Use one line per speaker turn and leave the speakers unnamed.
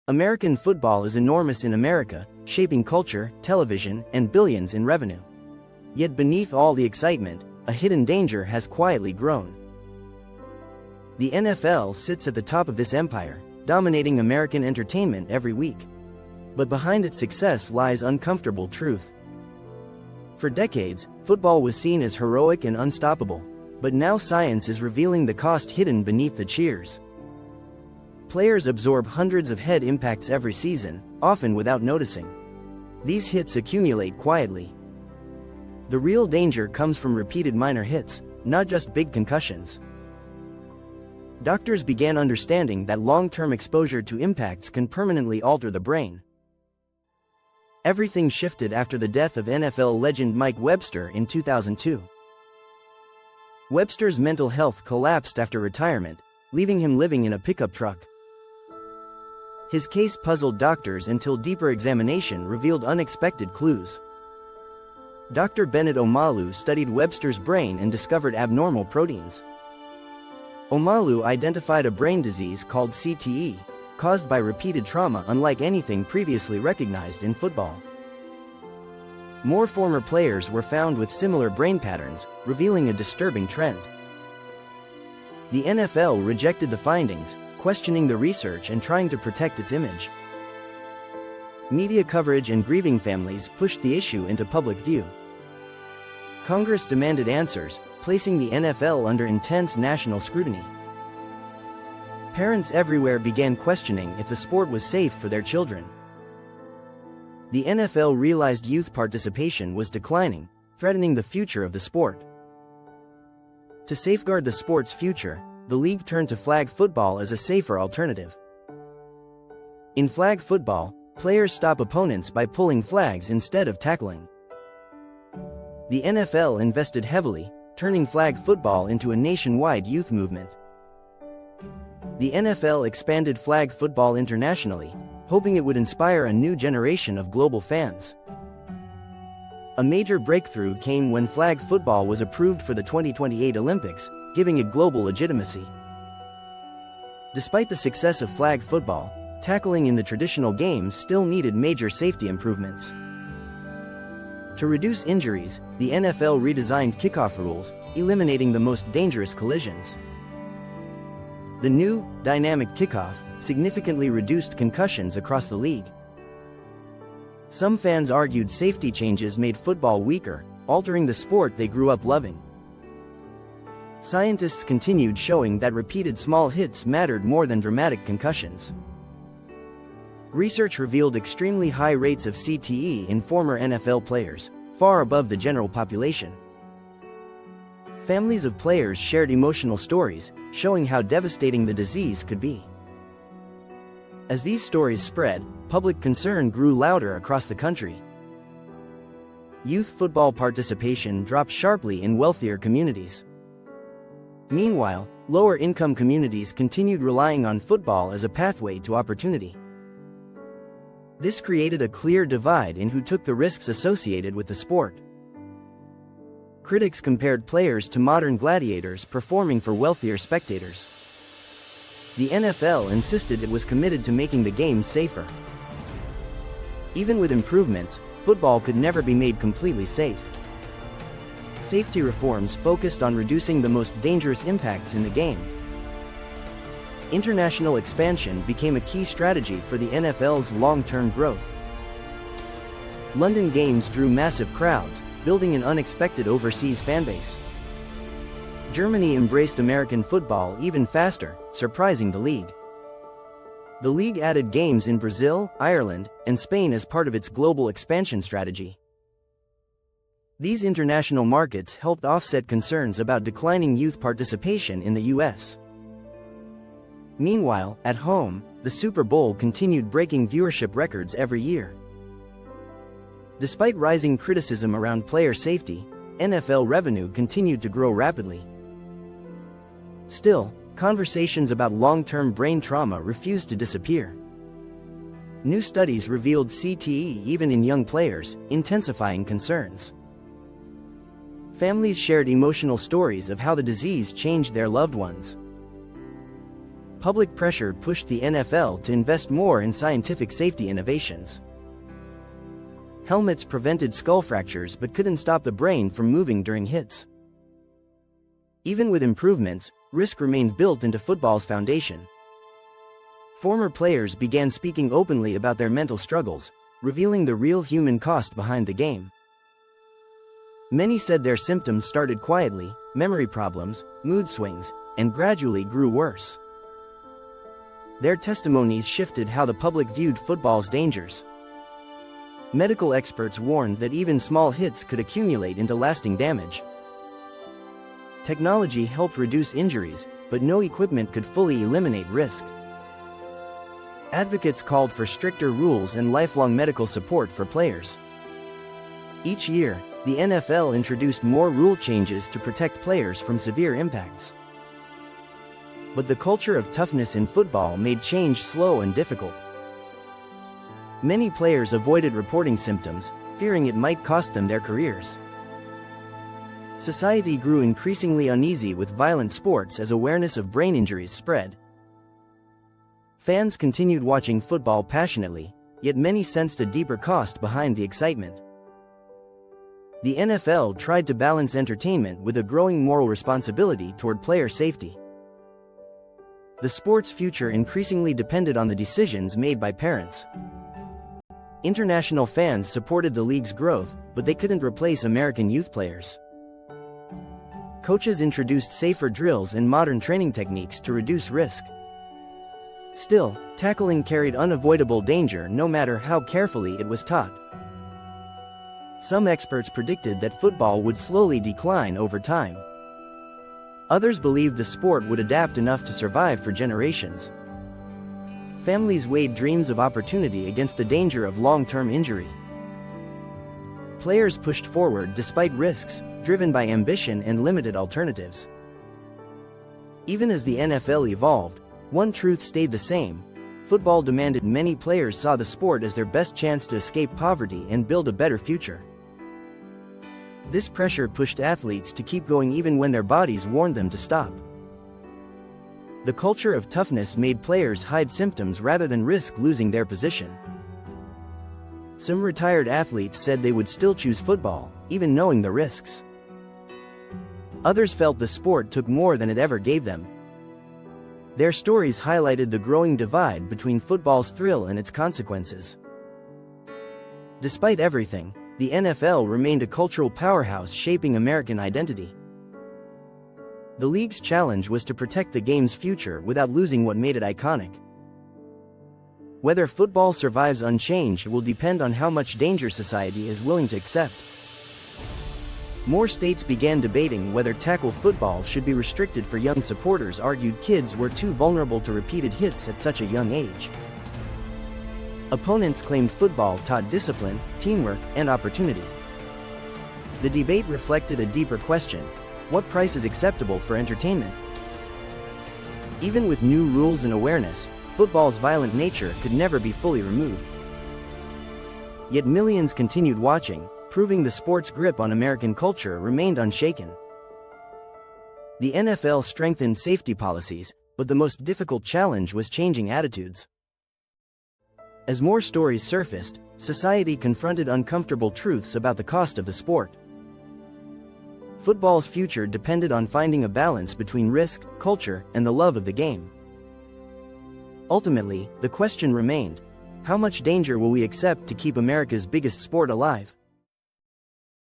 American football is enormous in America, shaping culture, television, and billions in revenue. Yet beneath all the excitement, a hidden danger has quietly grown. The NFL sits at the top of this empire, dominating American entertainment every week. But behind its success lies uncomfortable truth. For decades, football was seen as heroic and unstoppable, but now science is revealing the cost hidden beneath the cheers. Players absorb hundreds of head impacts every season, often without noticing. These hits accumulate quietly. The real danger comes from repeated minor hits, not just big concussions. Doctors began understanding that long-term exposure to impacts can permanently alter the brain. Everything shifted after the death of NFL legend Mike Webster in 2002. Webster's mental health collapsed after retirement, leaving him living in a pickup truck. His case puzzled doctors until deeper examination revealed unexpected clues. Dr. Bennett Omalu studied Webster's brain and discovered abnormal proteins. Omalu identified a brain disease called CTE, caused by repeated trauma unlike anything previously recognized in football. More former players were found with similar brain patterns, revealing a disturbing trend. The NFL rejected the findings, questioning the research and trying to protect its image. Media coverage and grieving families pushed the issue into public view. Congress demanded answers, placing the NFL under intense national scrutiny. Parents everywhere began questioning if the sport was safe for their children. The NFL realized youth participation was declining, threatening the future of the sport. To safeguard the sport's future, the league turned to flag football as a safer alternative. In flag football, players stop opponents by pulling flags instead of tackling. The NFL invested heavily, turning flag football into a nationwide youth movement. The NFL expanded flag football internationally, hoping it would inspire a new generation of global fans. A major breakthrough came when flag football was approved for the 2028 Olympics, giving it global legitimacy. Despite the success of flag football, tackling in the traditional game still needed major safety improvements. To reduce injuries, the NFL redesigned kickoff rules, eliminating the most dangerous collisions. The new, dynamic kickoff significantly reduced concussions across the league. Some fans argued safety changes made football weaker, altering the sport they grew up loving. Scientists continued showing that repeated small hits mattered more than dramatic concussions. Research revealed extremely high rates of CTE in former NFL players, far above the general population. Families of players shared emotional stories, showing how devastating the disease could be. As these stories spread, public concern grew louder across the country. Youth football participation dropped sharply in wealthier communities. Meanwhile, lower-income communities continued relying on football as a pathway to opportunity. This created a clear divide in who took the risks associated with the sport. Critics compared players to modern gladiators performing for wealthier spectators. The NFL insisted it was committed to making the game safer. Even with improvements, football could never be made completely safe. Safety reforms focused on reducing the most dangerous impacts in the game. International expansion became a key strategy for the NFL's long-term growth. London games drew massive crowds, building an unexpected overseas fanbase. Germany embraced American football even faster, surprising the league. The league added games in Brazil, Ireland, and Spain as part of its global expansion strategy. These international markets helped offset concerns about declining youth participation in the U.S. Meanwhile, at home, the Super Bowl continued breaking viewership records every year. Despite rising criticism around player safety, NFL revenue continued to grow rapidly. Still, conversations about long-term brain trauma refused to disappear. New studies revealed CTE even in young players, intensifying concerns. Families shared emotional stories of how the disease changed their loved ones. public pressure pushed the NFL to invest more in scientific safety innovations. Helmets prevented skull fractures but couldn't stop the brain from moving during hits. Even with improvements, risk remained built into football's foundation. Former players began speaking openly about their mental struggles, revealing the real human cost behind the game. Many said their symptoms started quietly, memory problems, mood swings, and gradually grew worse. Their testimonies shifted how the public viewed football's dangers. Medical experts warned that even small hits could accumulate into lasting damage. Technology helped reduce injuries, but no equipment could fully eliminate risk. Advocates called for stricter rules and lifelong medical support for players. Each year, the NFL introduced more rule changes to protect players from severe impacts. But the culture of toughness in football made change slow and difficult. Many players avoided reporting symptoms, fearing it might cost them their careers. Society grew increasingly uneasy with violent sports as awareness of brain injuries spread. Fans continued watching football passionately, yet many sensed a deeper cost behind the excitement. The NFL tried to balance entertainment with a growing moral responsibility toward player safety. The sport's future increasingly depended on the decisions made by parents. International fans supported the league's growth, but they couldn't replace American youth players. Coaches introduced safer drills and modern training techniques to reduce risk. Still, tackling carried unavoidable danger no matter how carefully it was taught. Some experts predicted that football would slowly decline over time. Others believed the sport would adapt enough to survive for generations. Families weighed dreams of opportunity against the danger of long-term injury. Players pushed forward despite risks, driven by ambition and limited alternatives. Even as the NFL evolved, one truth stayed the same: football demanded. Many players saw the sport as their best chance to escape poverty and build a better future. This pressure pushed athletes to keep going even when their bodies warned them to stop. The culture of toughness made players hide symptoms rather than risk losing their position. Some retired athletes said they would still choose football, even knowing the risks. Others felt the sport took more than it ever gave them. Their stories highlighted the growing divide between football's thrill and its consequences. Despite everything, the NFL remained a cultural powerhouse shaping American identity. The league's challenge was to protect the game's future without losing what made it iconic. Whether football survives unchanged will depend on how much danger society is willing to accept. More states began debating whether tackle football should be restricted for young. Supporters argued kids were too vulnerable to repeated hits at such a young age. Opponents claimed football taught discipline, teamwork, and opportunity. The debate reflected a deeper question: what price is acceptable for entertainment? Even with new rules and awareness, football's violent nature could never be fully removed. Yet millions continued watching, proving the sport's grip on American culture remained unshaken. The NFL strengthened safety policies, but the most difficult challenge was changing attitudes. As more stories surfaced, society confronted uncomfortable truths about the cost of the sport. Football's future depended on finding a balance between risk, culture, and the love of the game. Ultimately, the question remained: how much danger will we accept to keep America's biggest sport alive?